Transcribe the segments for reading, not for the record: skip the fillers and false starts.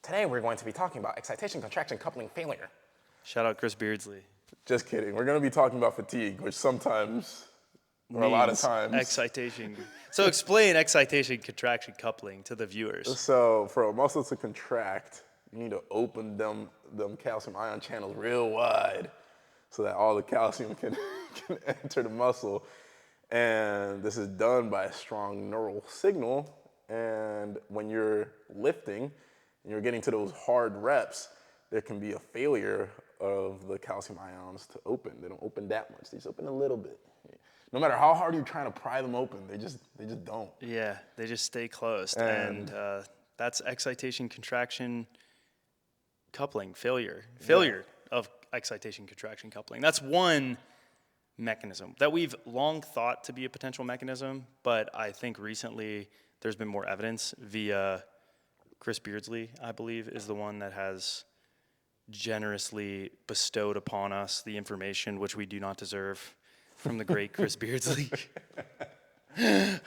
Today we're going to be talking about excitation, contraction, coupling, failure. Shout out Chris Beardsley. Just kidding. We're going to be talking about fatigue, which sometimes, or a lot of times. Excitation. So explain excitation, contraction, coupling to the viewers. So for a muscle to contract, you need to open them calcium ion channels real wide so that all the calcium can enter the muscle. And this is done by a strong neural signal. And when you're lifting and you're getting to those hard reps, there can be a failure of the calcium ions to open. They don't open that much. They just open a little bit. No matter how hard you're trying to pry them open, they just don't. Yeah, they just stay closed. And that's excitation, contraction, coupling, failure. Failure of excitation, contraction, coupling. That's one mechanism that we've long thought to be a potential mechanism, but I think recently there's been more evidence via Chris Beardsley, I believe, is the one that has generously bestowed upon us the information which we do not deserve from the great Chris Beardsley. He has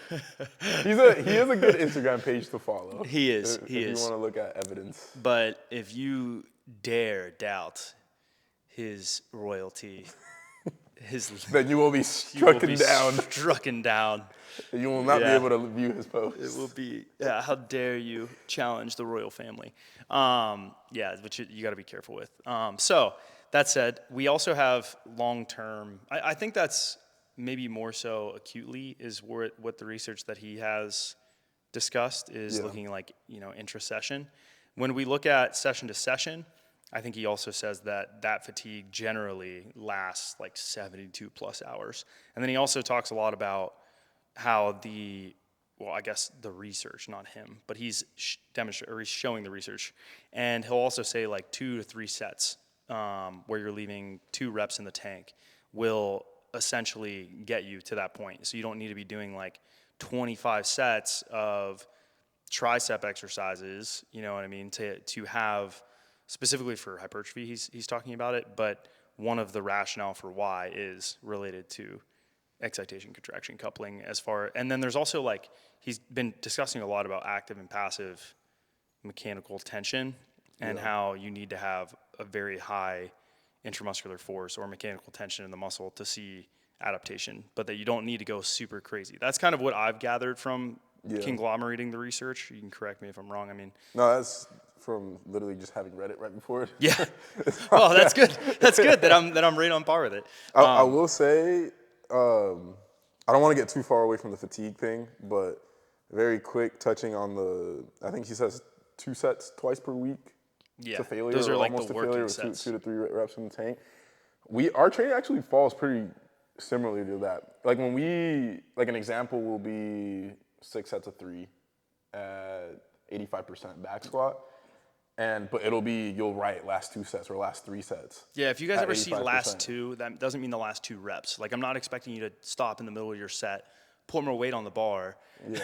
a good Instagram page to follow. He is. If you want to look at evidence. But if you dare doubt his royalty, then you will be strucken down. You will not be able to view his posts. It will be, how dare you challenge the royal family. Which you got to be careful with. So that said, we also have long-term, I think that's maybe more so acutely is what the research that he has discussed is looking like, intra-session. When we look at session to session, I think he also says that fatigue generally lasts like 72 plus hours. And then he also talks a lot about how the research, not him, but he's he's showing the research. And he'll also say like 2 to 3 sets where you're leaving 2 reps in the tank will essentially get you to that point. So you don't need to be doing like 25 sets of tricep exercises, you know what I mean, to have, specifically for hypertrophy, he's talking about it, but one of the rationale for why is related to excitation, contraction, coupling and then there's also like, he's been discussing a lot about active and passive mechanical tension and how you need to have a very high intramuscular force or mechanical tension in the muscle to see adaptation, but that you don't need to go super crazy. That's kind of what I've gathered from conglomerating the research. You can correct me if I'm wrong. I mean, no, that's from literally just having read it right before. Yeah. Oh, that's good. That's good that I'm right on par with it. I will say, I don't want to get too far away from the fatigue thing, but very quick touching on I think he says 2 sets twice per week to failure. Those are like almost the to working failure sets. with 2 to 3 reps in the tank. Our training actually falls pretty similarly to that. Like like an example will be 6 sets of 3 at 85% back squat. But it'll be, you'll write last 2 sets or last 3 sets. Yeah, if you guys ever see last 2, that doesn't mean the last 2 reps. Like, I'm not expecting you to stop in the middle of your set, put more weight on the bar. Yeah.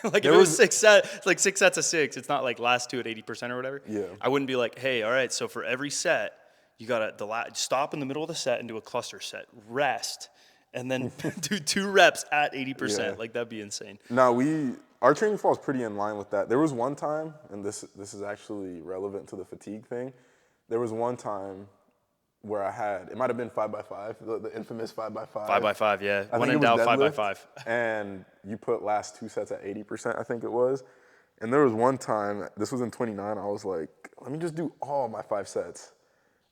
Like, if it was 6 sets of 6, it's not like last 2 at 80% or whatever. Yeah. I wouldn't be like, hey, all right, so for every set, you got to stop in the middle of the set and do a cluster set, rest, and then do 2 reps at 80%. Yeah. Like, that'd be insane. No, our training falls pretty in line with that. There was one time, and this is actually relevant to the fatigue thing. There was one time where it might have been 5x5, the infamous 5x5. 5x5, yeah. When in doubt, 5x5. And you put last 2 sets at 80%, I think it was. And there was one time, this was in 29, I was like, let me just do all my 5 sets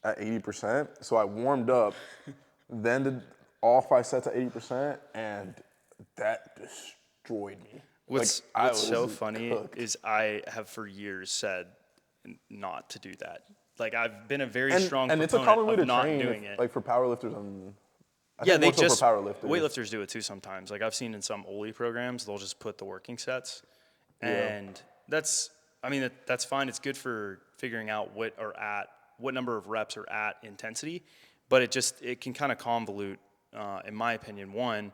at 80%. So I warmed up, then did all 5 sets at 80%, and that destroyed me. What's so funny is I have for years said not to do that. Like, I've been a very strong proponent it's a common way to of not train doing it. Like for powerlifters, for powerlifters. Weightlifters do it too sometimes. Like, I've seen in some OLE programs, they'll just put the working sets, and that's fine. It's good for figuring out what number of reps are at intensity, but it can kind of convolute, in my opinion,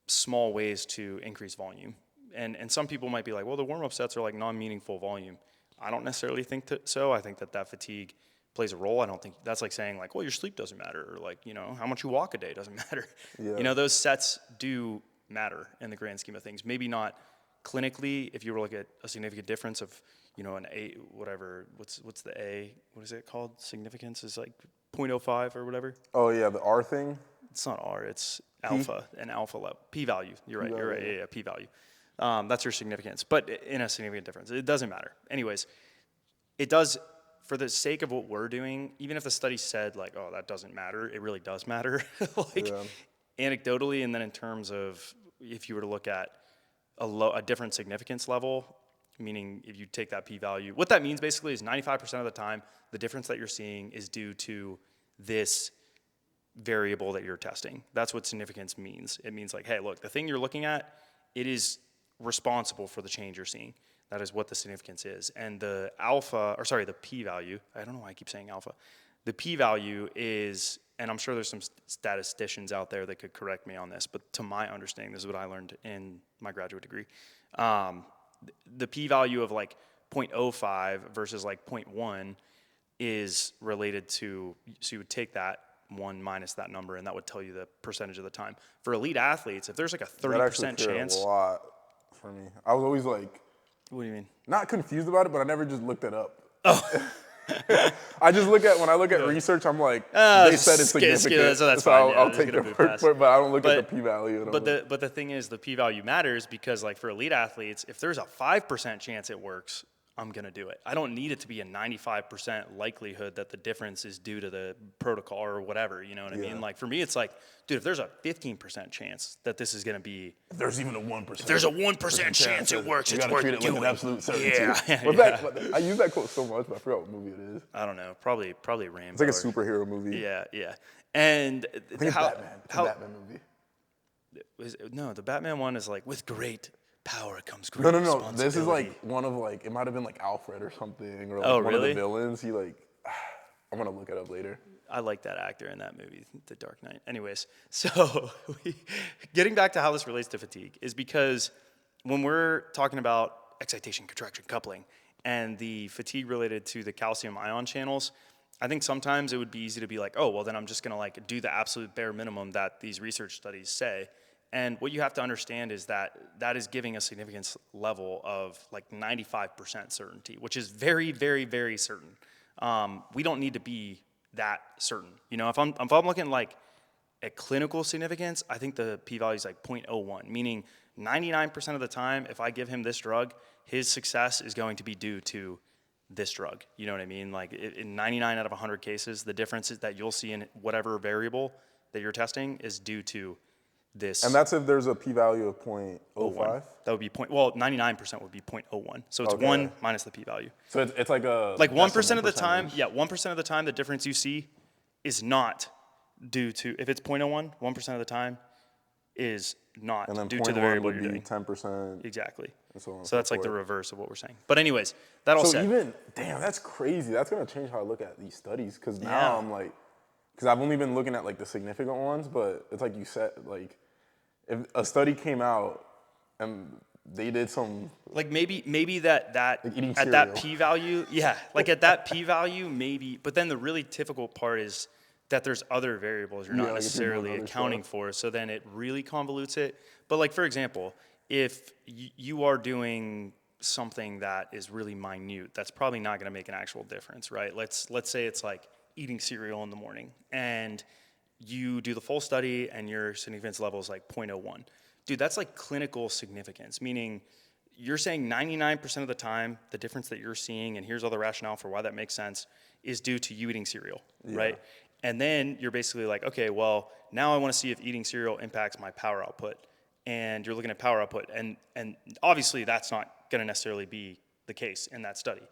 small ways to increase volume. And some people might be like, well, the warm-up sets are like non-meaningful volume. I don't necessarily think so. I think that fatigue plays a role. I don't think that's like saying like, well, your sleep doesn't matter, or like, how much you walk a day doesn't matter. Yeah. Those sets do matter in the grand scheme of things. Maybe not clinically if you were to look at a significant difference of, an A, whatever, what's the A, what is it called? Significance is like 0.05 or whatever. Oh yeah, the R thing. It's not R, it's alpha, an alpha level. P-value, you're right, yeah, P-value. That's your significance, but in a significant difference. It doesn't matter. Anyways, it does, for the sake of what we're doing, even if the study said like, oh, that doesn't matter, it really does matter. Anecdotally, and then in terms of if you were to look at a different significance level, meaning if you take that p-value, what that means basically is 95% of the time, the difference that you're seeing is due to this variable that you're testing. That's what significance means. It means like, hey, look, the thing you're looking at, it is responsible for the change you're seeing. That is what the significance is. And the the p-value, I don't know why I keep saying alpha. The p-value is, and I'm sure there's some statisticians out there that could correct me on this, but to my understanding, this is what I learned in my graduate degree. The p-value of like 0.05 versus like 0.1 is related to, so you would take that 1 minus that number, and that would tell you the percentage of the time. For elite athletes, if there's like a 30% chance. A lot for me. I was always like, what do you mean? Not confused about it, but I never just looked it up. Oh. When I look at research, I'm like, they said it's significant, so that's fine. Yeah, I'll take their word for it, but I don't look at the p-value. But the thing is, the p-value matters because, like, for elite athletes, if there's a 5% chance it works, I'm going to do it. I don't need it to be a 95% likelihood that the difference is due to the protocol or whatever, you know what I mean? Like, for me, it's like, dude, if there's a 15% chance that this is going to be... If there's even a 1%. If there's a 1% chance it works, it's worth doing. You got to treat it like an absolute certainty. Yeah. I use that quote so much, but I forgot what movie it is. I don't know. Probably Rambo. It's like a superhero movie. Yeah. And I think it's Batman. It's a Batman movie. No, the Batman one is like, with great power comes great responsibility. This is like one of like, it might have been like Alfred or something, or like one really? of the villains. He like, I'm gonna look it up later. I like that actor in that movie, The Dark Knight. Anyways, so getting back to how this relates to fatigue is because when we're talking about excitation, contraction, coupling, and the fatigue related to the calcium ion channels, I think sometimes it would be easy to be like, oh, well then I'm just gonna like do the absolute bare minimum that these research studies say. And what you have to understand is that that is giving a significance level of like 95% certainty, which is very, very, very certain. We don't need to be that certain. You know, if I'm looking like at clinical significance, I think the p-value is like 0.01, meaning 99% of the time, if I give him this drug, his success is going to be due to this drug. You know what I mean? Like in 99 out of 100 cases, the differences that you'll see in whatever variable that you're testing is due to this. And that's if there's a p-value of 0.05? That would be 99% would be 0.01. So it's 1 minus the p-value. So it's like a... Like 1% of the time, 1% of the time the difference you see is not due to, if it's 0.01, 1% of the time is not due to the variable you're doing. 10%. Exactly. So that's like the reverse of what we're saying. But anyways, that all said. Damn, that's crazy. That's going to change how I look at these studies, because now I'm like... Because I've only been looking at like the significant ones, but it's like you said, like if a study came out and they did some like maybe that like at that p-value, like at that p-value maybe, but then the really difficult part is that there's other variables you're not necessarily accounting for, so then it really convolutes it. But like for example, if you are doing something that is really minute, that's probably not going to make an actual difference, right? Let's say it's like eating cereal in the morning, and you do the full study and your significance level is like 0.01. Dude, that's like clinical significance, meaning you're saying 99% of the time, the difference that you're seeing, and here's all the rationale for why that makes sense, is due to you eating cereal, right? And then you're basically like, okay, well, now I want to see if eating cereal impacts my power output. And you're looking at power output, and obviously that's not going to necessarily be the case in that study.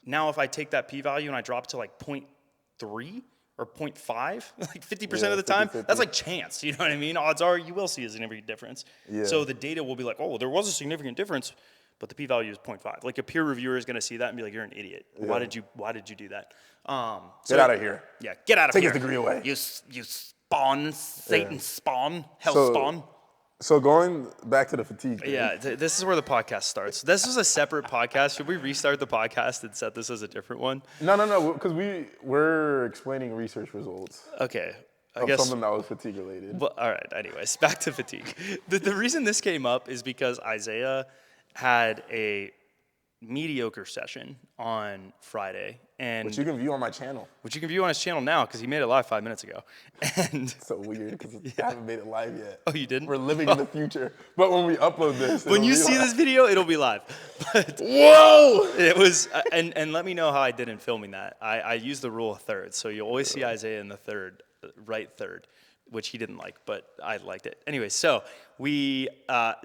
Now, if I take that p-value and I drop to like 0.3 or 0.5, like 50% of the time, 50-50. That's like chance, you know what I mean? Odds are you will see a significant difference. Yeah. So the data will be like, oh, well, there was a significant difference, but the p-value is 0.5. Like a peer reviewer is going to see that and be like, you're an idiot. Yeah. Why did you do that? Get out of here. Yeah, get out of here. Take his degree away. You spawn, Satan spawn, hell spawn. So going back to the fatigue thing. Yeah, this is where the podcast starts. This is a separate podcast. Should we restart the podcast and set this as a different one? No, because we're explaining research results. Okay. I guess something that was fatigue related. Well, all right, anyways, back to fatigue. The reason this came up is because Isaiah had a mediocre session on Friday, and Which you can view on my channel. which you can view on his channel now because he made it live 5 minutes ago. And So weird because I haven't made it live yet. oh, you didn't? We're living in the future. But when we upload this, When it'll you be see live. this video, it'll be live. But Whoa! it was, and let me know how I did in filming that. I used the rule of thirds, so you'll always see Isaiah in the third, right third, which he didn't like, but I liked it. Anyway, so we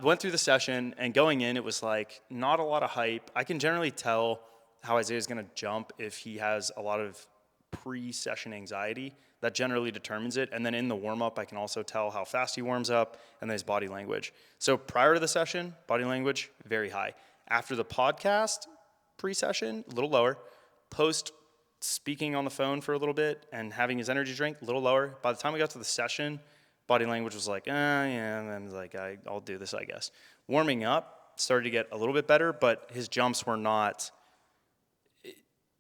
went through the session, and going in, it was like not a lot of hype. I can generally tell how Isaiah's going to jump if he has a lot of pre-session anxiety. That generally determines it. And then in the warm-up, I can also tell how fast he warms up and then his body language. So prior to the session, body language, very high. After the podcast, pre-session, a little lower. Post speaking on the phone for a little bit and having his energy drink, a little lower. By the time we got to the session, body language was like, yeah, and then like, I'll do this, I guess. Warming up started to get a little bit better, but his jumps were not,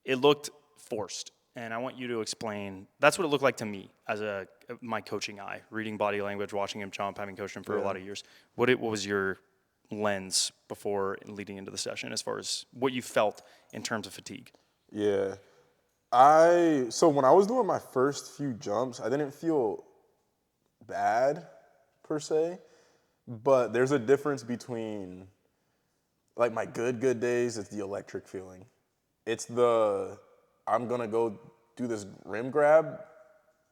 it looked forced. And I want you to explain, that's what it looked like to me as my coaching eye, reading body language, watching him jump, having coached him for a lot of years. What was your lens before leading into the session as far as what you felt in terms of fatigue? Yeah. So when I was doing my first few jumps, I didn't feel bad per se, but there's a difference between like my good days is the electric feeling. It's I'm gonna go do this rim grab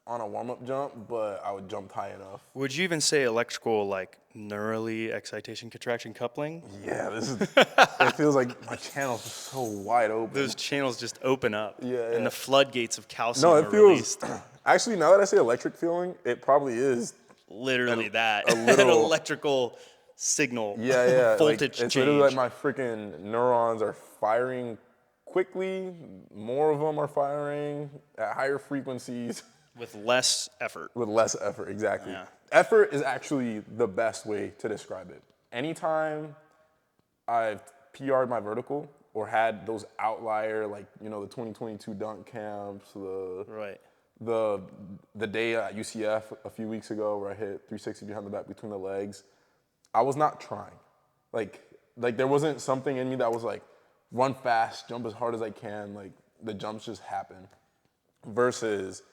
on a warm-up jump, but I would jump high enough. Would you even say electrical, like neurally excitation, contraction, coupling? Yeah, it feels like my channel's so wide open. Those channels just open up. Yeah. And the floodgates of calcium No, are it feels, released. actually, now that I say electric feeling, it probably is. Literally that. a little- An electrical signal. Yeah. Voltage Like, it's change. literally like my freaking neurons are firing quickly. More of them are firing at higher frequencies. With less effort. With less effort, exactly. Yeah. Effort is actually the best way to describe it. Anytime I've PR'd my vertical or had those outlier, like, the 2022 dunk camps, Right. the day at UCF a few weeks ago where I hit 360 behind the back between the legs, I was not trying. Like there wasn't something in me that was like, run fast, jump as hard as I can, like the jumps just happen. Versus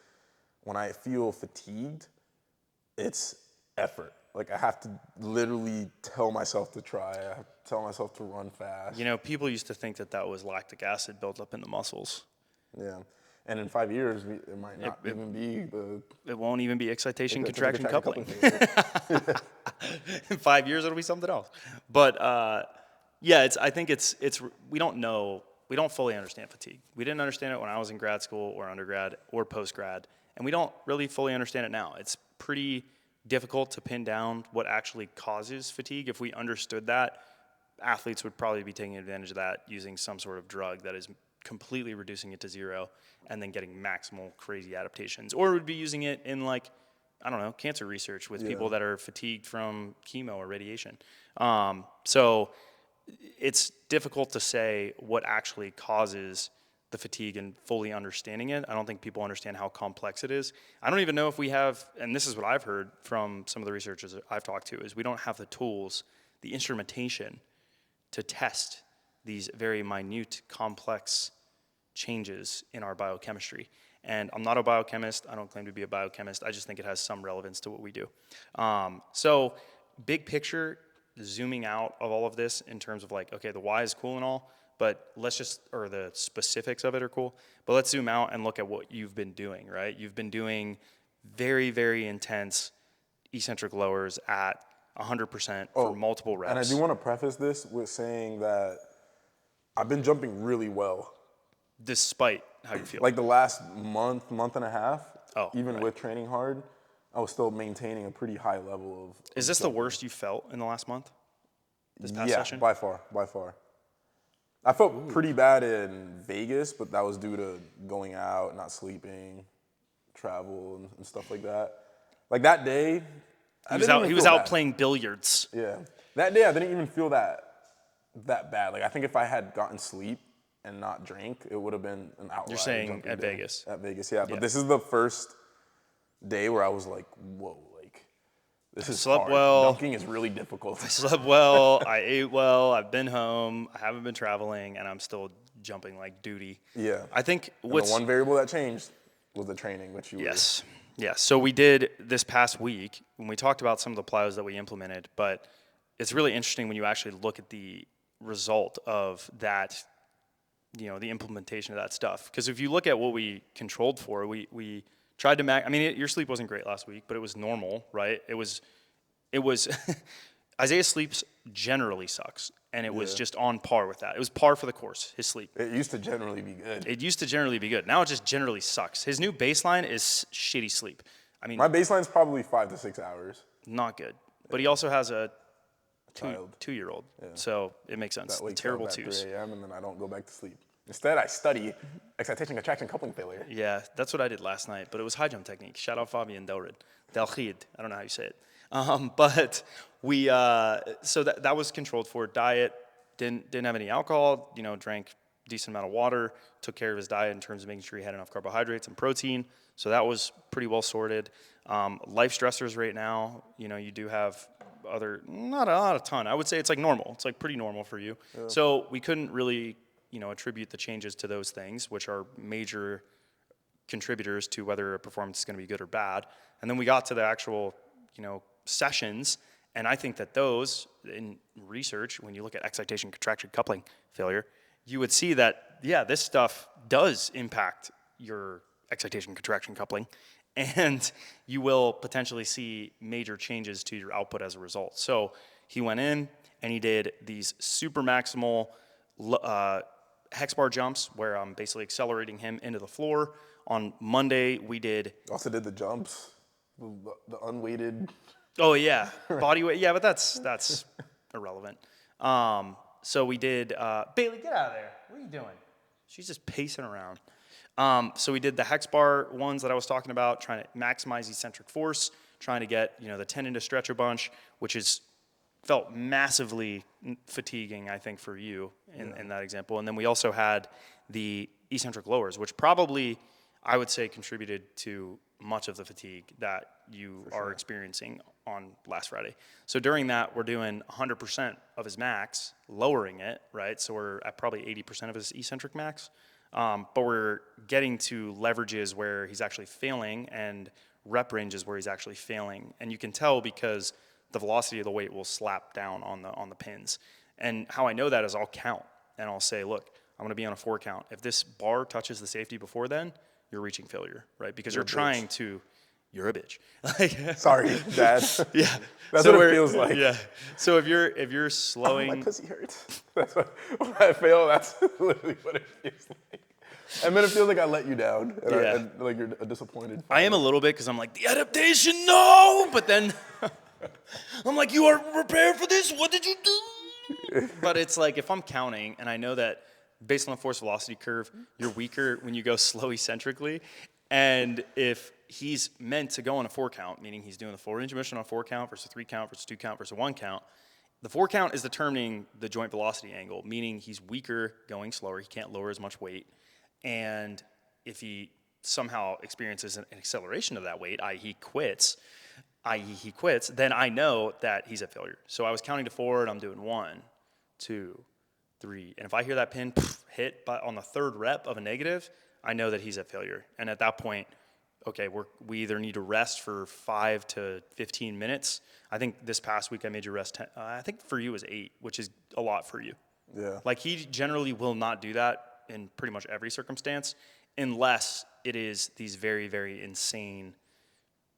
when I feel fatigued, it's effort. Like I have to literally tell myself to try. I have to tell myself to run fast. People used to think that was lactic acid built up in the muscles. Yeah. And in 5 years, it might not even be It won't even be excitation, contraction, coupling. thing. In 5 years, it'll be something else. But I think it's we don't know. We don't fully understand fatigue. We didn't understand it when I was in grad school or undergrad or post-grad. And we don't really fully understand it now. It's pretty difficult to pin down what actually causes fatigue. If we understood that, athletes would probably be taking advantage of that using some sort of drug that is completely reducing it to zero and then getting maximal crazy adaptations. Or would be using it in cancer research with people that are fatigued from chemo or radiation. So it's difficult to say what actually causes the fatigue and fully understanding it. I don't think people understand how complex it is. I don't even know if we have, and this is what I've heard from some of the researchers that I've talked to, is we don't have the tools, the instrumentation to test these very minute, complex changes in our biochemistry. And I'm not a biochemist. I don't claim to be a biochemist. I just think it has some relevance to what we do. So big picture, zooming out of all of this in terms of the why is cool and all, but the specifics of it are cool, but let's zoom out and look at what you've been doing, right? You've been doing very, very intense eccentric lowers at 100% for multiple reps. And I do want to preface this with saying that I've been jumping really well. Despite how you feel. Like the last month and a half, right. with training hard, I was still maintaining a pretty high level of Is this jumping. the worst you felt in the last month? This past Yeah, session? by far. I felt pretty bad in Vegas, but that was due to going out, not sleeping, travel, and stuff like that. Like that day, he was out playing billiards. Yeah, that day I didn't even feel that bad. Like I think if I had gotten sleep and not drank, it would have been an outlier. You're saying at day. Vegas? At Vegas, yeah. But this is the first day where I was like, whoa, like This is slept hard. well. Dunking is really difficult. I slept well. I ate well. I've been home. I haven't been traveling, and I'm still jumping like duty. Yeah. I think And the one variable that changed was the training, which you Yes. Yeah. So we did this past week when we talked about some of the plyos that we implemented, but it's really interesting when you actually look at the result of that, the implementation of that stuff. Because if you look at what we controlled for, we tried to your sleep wasn't great last week, but it was normal, right? It was Isaiah's sleep generally sucks, and it was just on par with that. It was par for the course, his sleep. It used to generally be good. Now it just generally sucks. His new baseline is shitty sleep. My baseline's probably 5 to 6 hours. Not good. But he also has a Child. 2-year-old, so it makes sense. That wakes Terrible up at twos. 3 a.m. and then I don't go back to sleep. Instead, I study excitation, contraction, coupling failure. Yeah, that's what I did last night, but it was high jump technique. Shout out Fabian Delrid. Delchid. I don't know how you say it. But we, so that was controlled for. Diet, didn't have any alcohol, drank decent amount of water, took care of his diet in terms of making sure he had enough carbohydrates and protein. So that was pretty well sorted. Life stressors right now, you do have not a ton. I would say it's like normal. It's like pretty normal for you. Yeah. So we couldn't really, attribute the changes to those things, which are major contributors to whether a performance is going to be good or bad. And then we got to the actual, sessions. And I think that those, in research, when you look at excitation, contraction, coupling failure, you would see that, this stuff does impact your excitation, contraction, coupling, and you will potentially see major changes to your output as a result. So he went in and he did these super maximal hex bar jumps where I'm basically accelerating him into the floor. On Monday, we did... Also did the jumps, the unweighted... Oh, yeah. Body weight. Yeah, but that's irrelevant. So we did... Bailey, get out of there. What are you doing? She's just pacing around. So we did the hex bar ones that I was talking about, trying to maximize eccentric force, trying to get, the tendon to stretch a bunch, which felt massively fatiguing, I think, for you in that example. And then we also had the eccentric lowers, which probably, I would say, contributed to much of the fatigue that you are experiencing on last Friday. So during that, we're doing 100% of his max, lowering it, right? So we're at probably 80% of his eccentric max. But we're getting to leverages where he's actually failing and rep ranges where he's actually failing. And you can tell because the velocity of the weight will slap down on the pins. And how I know that is I'll count and I'll say, look, I'm going to be on a 4 count. If this bar touches the safety before then, you're reaching failure, right? Because you're trying to, you're a bitch. Sorry, Dad. Yeah. That's what it feels like. Yeah. So if you're slowing. Oh, my pussy hurts. That's what, when I fail, that's literally what it feels like. And then it feels like I let you down. And like you're a disappointed father. I am a little bit because I'm like, the adaptation, no! But then I'm like, you are prepared for this? What did you do? But it's like if I'm counting and I know that based on the force velocity curve, you're weaker when you go slow eccentrically. And if he's meant to go on a 4 count, meaning he's doing the 4-range of motion on a 4 count versus 3 count versus 2 count versus 1 count, the 4 count is determining the joint velocity angle, meaning he's weaker going slower. He can't lower as much weight. And if he somehow experiences an acceleration of that weight, i.e. he quits, then I know that he's at failure. So I was counting to 4, and I'm doing 1, 2, 3. And if I hear that pin hit on the 3rd rep of a negative, I know that he's at failure. And at that point, okay, we either need to rest for 5 to 15 minutes. I think this past week I made you rest 10. I think for you it was 8, which is a lot for you. Yeah. Like he generally will not do that in pretty much every circumstance, unless it is these very, very insane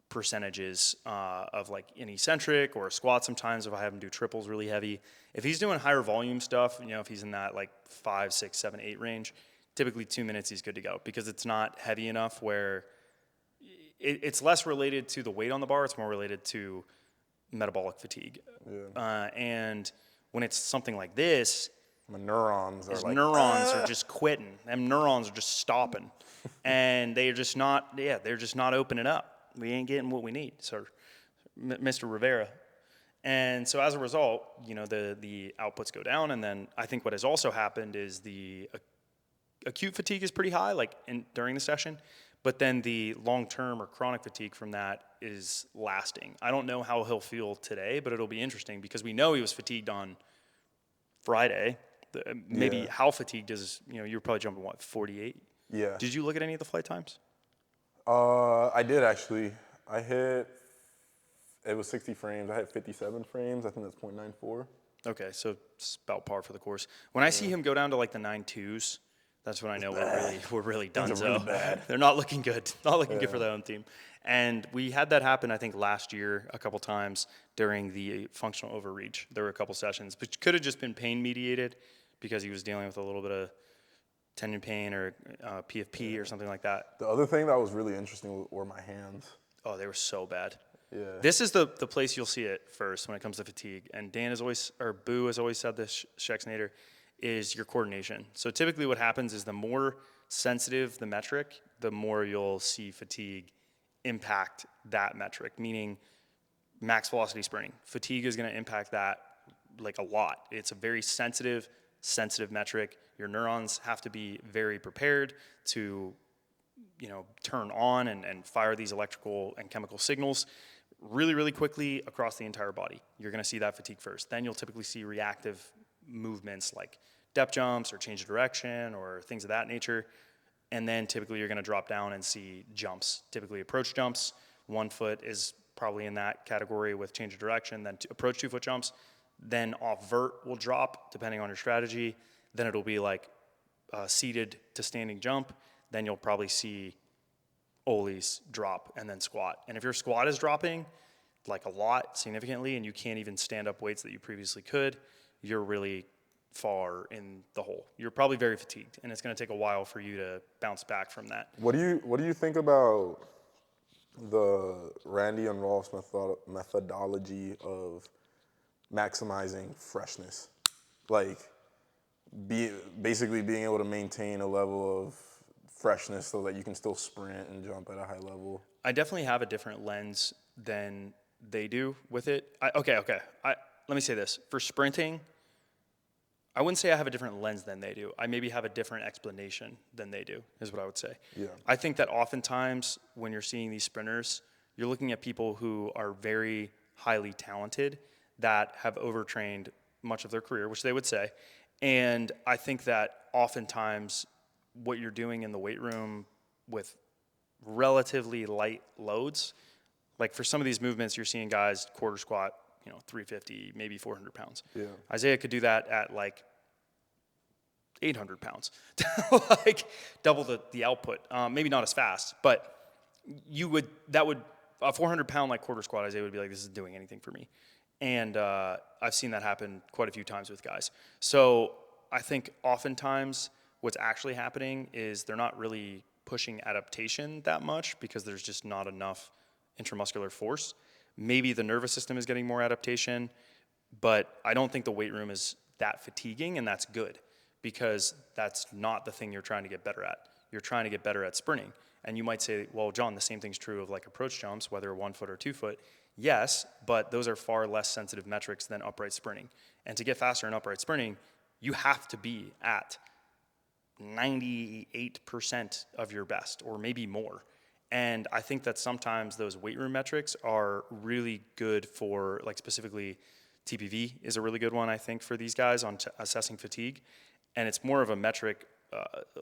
percentages of like an eccentric or a squat sometimes if I have him do triples really heavy. If he's doing higher volume stuff, if he's in that like 5, 6, 7, 8 range, typically 2 minutes he's good to go because it's not heavy enough where it's less related to the weight on the bar, it's more related to metabolic fatigue. Yeah. And when it's something like this, my neurons are just quitting. Them neurons are just stopping. And they're just not opening up. We ain't getting what we need, sir, Mr. Rivera. And so as a result, the outputs go down. And then I think what has also happened is the acute fatigue is pretty high, during the session. But then the long-term or chronic fatigue from that is lasting. I don't know how he'll feel today, but it'll be interesting because we know he was fatigued on Friday. Maybe how fatigued is, you were probably jumping, 48? Yeah. Did you look at any of the flight times? I did actually. It was 60 frames. I had 57 frames. I think that's .94. Okay, so it's about par for the course. When I see him go down to like the 9.2s, that's when I know we're really done. Things are really bad. They're not looking good. Not looking good for the home team. And we had that happen, I think, last year a couple times during the functional overreach. There were a couple sessions, which could have just been pain mediated because he was dealing with a little bit of tendon pain or PFP or something like that. The other thing that was really interesting were my hands. Oh, they were so bad. Yeah. This is the place you'll see it first when it comes to fatigue. And Boo has always said this, Shexnator, is your coordination. So typically what happens is the more sensitive the metric, the more you'll see fatigue impact that metric, meaning max velocity sprinting. Fatigue is going to impact that like a lot. It's a very sensitive metric. Your neurons have to be very prepared to turn on and fire these electrical and chemical signals really, really quickly across the entire body. You're going to see that fatigue first. Then you'll typically see reactive movements like depth jumps or change of direction or things of that nature. And then typically you're going to drop down and see jumps, typically approach jumps. 1 foot is probably in that category with change of direction. Then approach 2 foot jumps. Then off vert will drop depending on your strategy. Then it'll be like seated to standing jump. Then you'll probably see ollies drop and then squat. And if your squat is dropping like a lot significantly and you can't even stand up weights that you previously could, you're really far in the hole. You're probably very fatigued, and it's going to take a while for you to bounce back from that. What do you think about the Randy and Rolf's methodology of maximizing freshness? Like basically being able to maintain a level of freshness so that you can still sprint and jump at a high level. I definitely have a different lens than they do with it. Okay. Let me say this. For sprinting, I wouldn't say I have a different lens than they do. I maybe have a different explanation than they do, is what I would say. Yeah. I think that oftentimes when you're seeing these sprinters, you're looking at people who are very highly talented that have overtrained much of their career, which they would say. And I think that oftentimes what you're doing in the weight room with relatively light loads, like for some of these movements, you're seeing guys quarter squat, 350, maybe 400 pounds. Yeah. Isaiah could do that at like 800 pounds, like double the output. Maybe not as fast, but a 400 pound like quarter squat, Isaiah would be like, this isn't doing anything for me. And I've seen that happen quite a few times with guys. So I think oftentimes what's actually happening is they're not really pushing adaptation that much because there's just not enough intramuscular force. Maybe the nervous system is getting more adaptation, but I don't think the weight room is that fatiguing, and that's good because that's not the thing you're trying to get better at. You're trying to get better at sprinting. And you might say, well, John, the same thing's true of like approach jumps, whether 1 foot or 2 foot. Yes, but those are far less sensitive metrics than upright sprinting. And to get faster in upright sprinting, you have to be at 98% of your best or maybe more. And I think that sometimes those weight room metrics are really good for, like specifically TPV is a really good one, I think, for these guys on assessing fatigue. And it's more of a metric,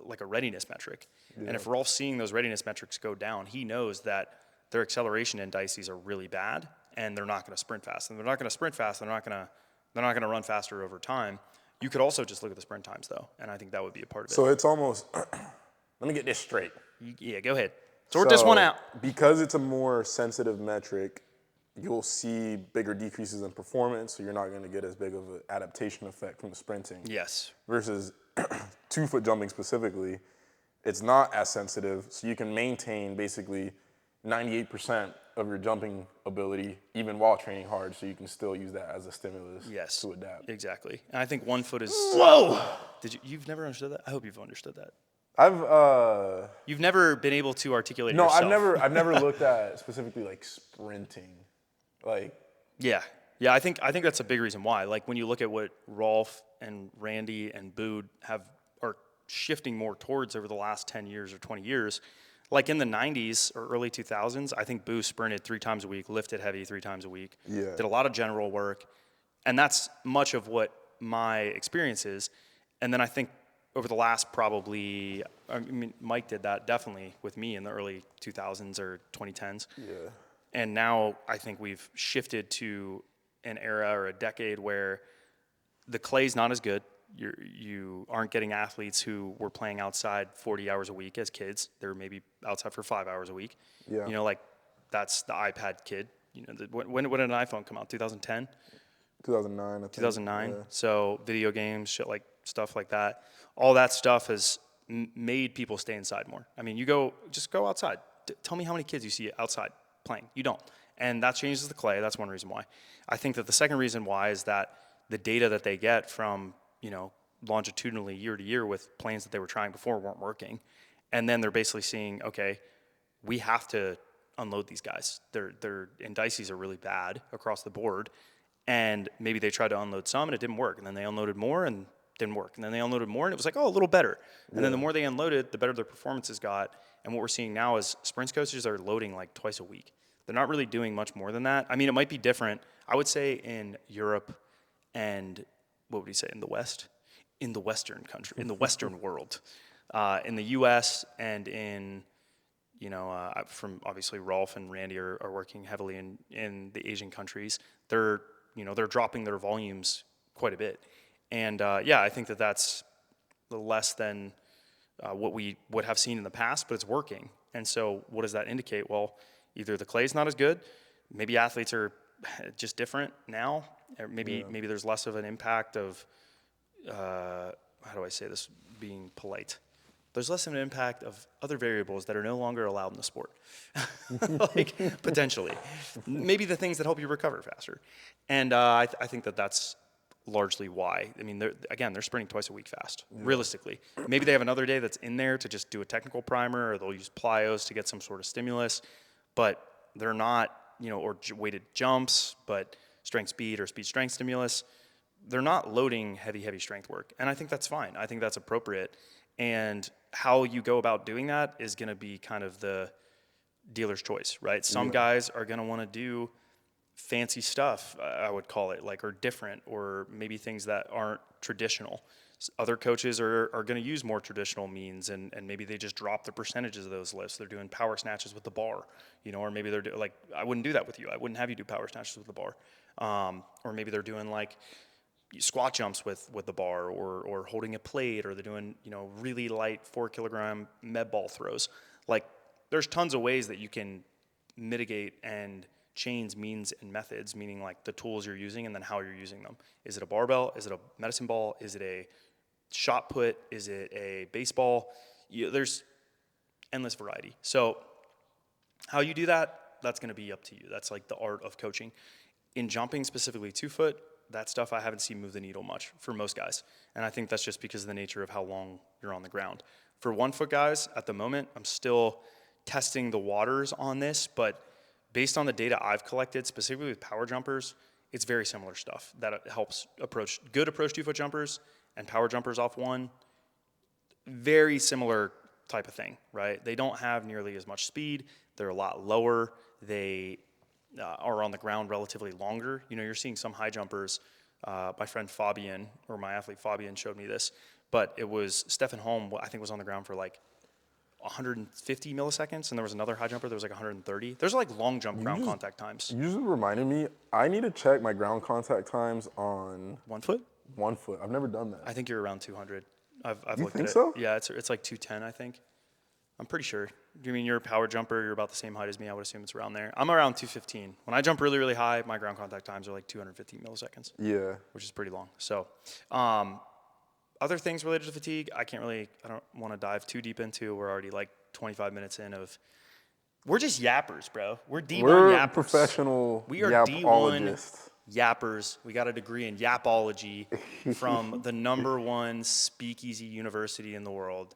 like a readiness metric. Yeah. And if Rolf's seeing those readiness metrics go down, he knows that their acceleration indices are really bad and they're not going to sprint fast. And they're not going to sprint fast, they're not going to run faster over time. You could also just look at the sprint times, though, and I think that would be a part of it. So it's almost, let me get this straight. Yeah, go ahead. Sort this one out. Because it's a more sensitive metric, you'll see bigger decreases in performance, so you're not going to get as big of an adaptation effect from the sprinting. Yes. Versus 2 foot jumping specifically, it's not as sensitive, so you can maintain basically 98% of your jumping ability even while training hard, so you can still use that as a stimulus to adapt. Exactly. And I think 1 foot is... Whoa! You've never understood that? I hope you've understood that. You've never been able to articulate yourself. No, I've never looked at specifically like sprinting. Like... Yeah, I think that's a big reason why. Like when you look at what Rolf and Randy and Bood are shifting more towards over the last 10 years or 20 years, Like in the 90s or early 2000s, I think Boo sprinted 3 times a week, lifted heavy 3 times a week, Yeah. did a lot of general work. And that's much of what my experience is. And then I think over the last probably, I mean, Mike did that definitely with me in the early 2000s or 2010s. Yeah. And now I think we've shifted to an era or a decade where the clay's not as good. You aren't getting athletes who were playing outside 40 hours a week as kids. They're maybe outside for 5 hours a week. Yeah. You know, like that's the iPad kid. You know, when did an iPhone come out? 2010? 2009, I think. 2009. Yeah. So video games, shit like stuff like that. All that stuff has made people stay inside more. I mean, just go outside. Tell me how many kids you see outside playing. You don't. And that changes the clay. That's one reason why. I think that the second reason why is that the data that they get from, you know, longitudinally year to year with planes that they were trying before weren't working. And then they're basically seeing, okay, we have to unload these guys. Their indices are really bad across the board. And maybe they tried to unload some and it didn't work. And then they unloaded more and didn't work. And then they unloaded more and it was like, oh, a little better. And then the more they unloaded, the better their performances got. And what we're seeing now is sprints coaches are loading like twice a week. They're not really doing much more than that. I mean, it might be different. I would say in Europe and what would you say in the West? In the Western country, in the Western world. In the US and in, you know, from obviously Rolf and Randy are working heavily in the Asian countries. They're dropping their volumes quite a bit. And yeah, I think that that's less than what we would have seen in the past, but it's working. And so what does that indicate? Well, either the clay's not as good, maybe athletes are just different now, or maybe there's less of an impact of, how do I say this being polite? There's less of an impact of other variables that are no longer allowed in the sport. Like, potentially. Maybe the things that help you recover faster. And I think that that's largely why. I mean, they're sprinting twice a week fast, realistically. Maybe they have another day that's in there to just do a technical primer, or they'll use plyos to get some sort of stimulus, but they're not, you know, or weighted jumps, but strength speed or speed strength stimulus. They're not loading heavy strength work. And I think that's fine. I think that's appropriate. And how you go about doing that is going to be kind of the dealer's choice, right? Some guys are going to want to do fancy stuff, I would call it, like, or different, or maybe things that aren't traditional. Other coaches are going to use more traditional means, and maybe they just drop the percentages of those lifts. They're doing power snatches with the bar, you know, or maybe they're like, I wouldn't do that with you. I wouldn't have you do power snatches with the bar. Or maybe they're doing like squat jumps with the bar, or holding a plate, or they're doing, you know, really light 4 kilogram med ball throws. Like, there's tons of ways that you can mitigate and change means and methods, meaning like the tools you're using and then how you're using them. Is it a barbell? Is it a medicine ball? Is it a shot put? Is it a baseball? There's endless variety. So how you do that, that's going to be up to you. That's like the art of coaching. In jumping, specifically 2 foot, that stuff I haven't seen move the needle much for most guys. And I think that's just because of the nature of how long you're on the ground. For 1 foot guys, at the moment, I'm still testing the waters on this, but based on the data I've collected, specifically with power jumpers, it's very similar stuff that helps approach 2 foot jumpers and power jumpers off one. Very similar type of thing, right? They don't have nearly as much speed. They're a lot lower. They are on the ground relatively longer. You know, you're seeing some high jumpers. My friend Fabian, or my athlete Fabian, showed me this, but it was Stefan Holm, I think, was on the ground for like 150 milliseconds, and there was another high jumper that was like 130. There's like long jump ground contact times. You just reminded me, I need to check my ground contact times on 1 foot? 1 foot. I've never done that. I think you're around 200. I've You looked think at it. so? Yeah, it's like 210, I think. I'm pretty sure. You mean you're a power jumper? You're about the same height as me. I would assume it's around there. I'm around 215. When I jump really, really high, my ground contact times are like 215 milliseconds. Yeah. Which is pretty long. So, other things related to fatigue, I don't want to dive too deep into. We're already like 25 minutes in of. We're just yappers, bro. We're D1 We're yappers. Professional We are yapologists. D1 yappers. We got a degree in yapology from the #1 speakeasy university in the world,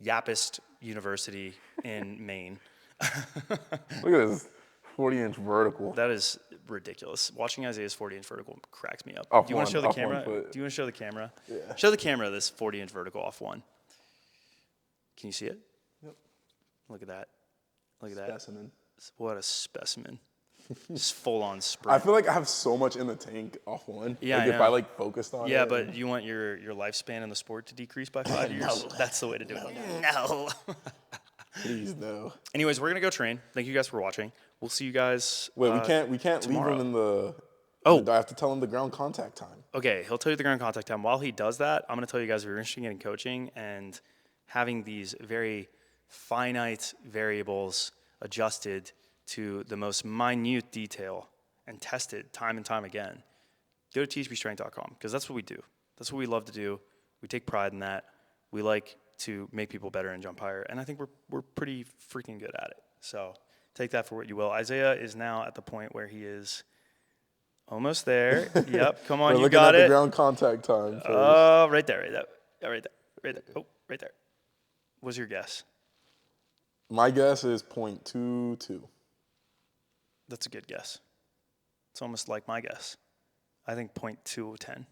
Yappist University in Maine. Look at this 40-inch vertical. That is ridiculous. Watching Isaiah's 40-inch vertical cracks me up. Off Do you want to one- show the off 1 camera? foot. Do you want to show the camera? Yeah. Show the camera this 40-inch vertical off one. Can you see it? Yep. Look at that. Look at that. Specimen. What a specimen. Just full on sprint. I feel like I have so much in the tank off one. Yeah, like I if know. I like focused on it. Yeah, but you want your lifespan in the sport to decrease by 5 years? That's the way to do it. No. Please no. Anyways, we're gonna go train. Thank you guys for watching. We'll see you guys. Wait, we can't tomorrow. leave him in the. Oh. I have to tell him the ground contact time. Okay, he'll tell you the ground contact time. While he does that, I'm gonna tell you guys if you're interested in coaching and having these very finite variables adjusted to the most minute detail and tested time and time again, go to THPStrength.com because that's what we do. That's what we love to do. We take pride in that. We like to make people better and jump higher, and I think we're pretty freaking good at it. So take that for what you will. Isaiah is now at the point where he is almost there. Yep, come on, you got We're looking at it. the ground contact time first. Oh, right there, right there. Yeah, right there, right there. Oh, right there. What's your guess? My guess is 0.22. That's a good guess. It's almost like my guess. I think 0.210.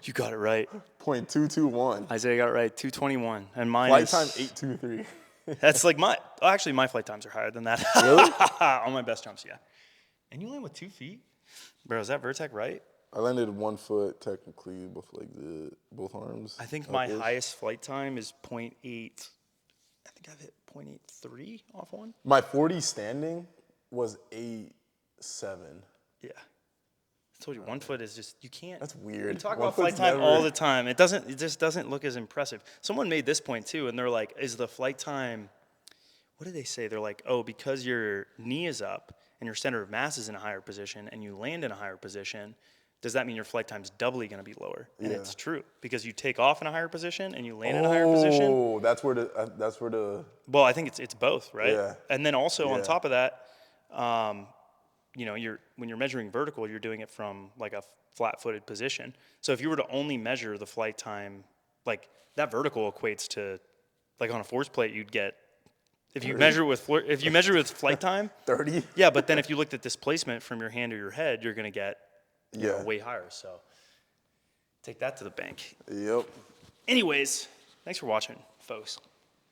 You got it right. 0.221. Isaiah got it right. 221, and mine Flight is time 823. That's like my. Oh, actually, my flight times are higher than that. Really? On my best jumps, yeah. And you land with 2 feet, bro. Is that Vertec right? I landed 1 foot technically, both arms. I think my highest flight time is 0.8. I think I've hit 0.83 off one. My 40 standing was 8.7. Yeah. I told you 1 foot is just, you can't. That's weird. We talk 1 about flight foot's time never- all the time. It just doesn't look as impressive. Someone made this point too, and they're like, is the flight time, what did they say? They're like, oh, because your knee is up and your center of mass is in a higher position and you land in a higher position, does that mean your flight time's doubly going to be lower? And it's true, because you take off in a higher position and you land in a higher position. Oh, that's where the. Well, I think it's both, right? Yeah. And then also on Yeah. top of that, you know, when you're measuring vertical, you're doing it from like a flat-footed position. So if you were to only measure the flight time, like that vertical equates to, like on a force plate, you'd get. If you measure with flight time, 30. yeah. But then if you looked at displacement from your hand or your head, you're gonna get you know, Yeah. way higher. So take that to the bank. Yep. Anyways, thanks for watching, folks.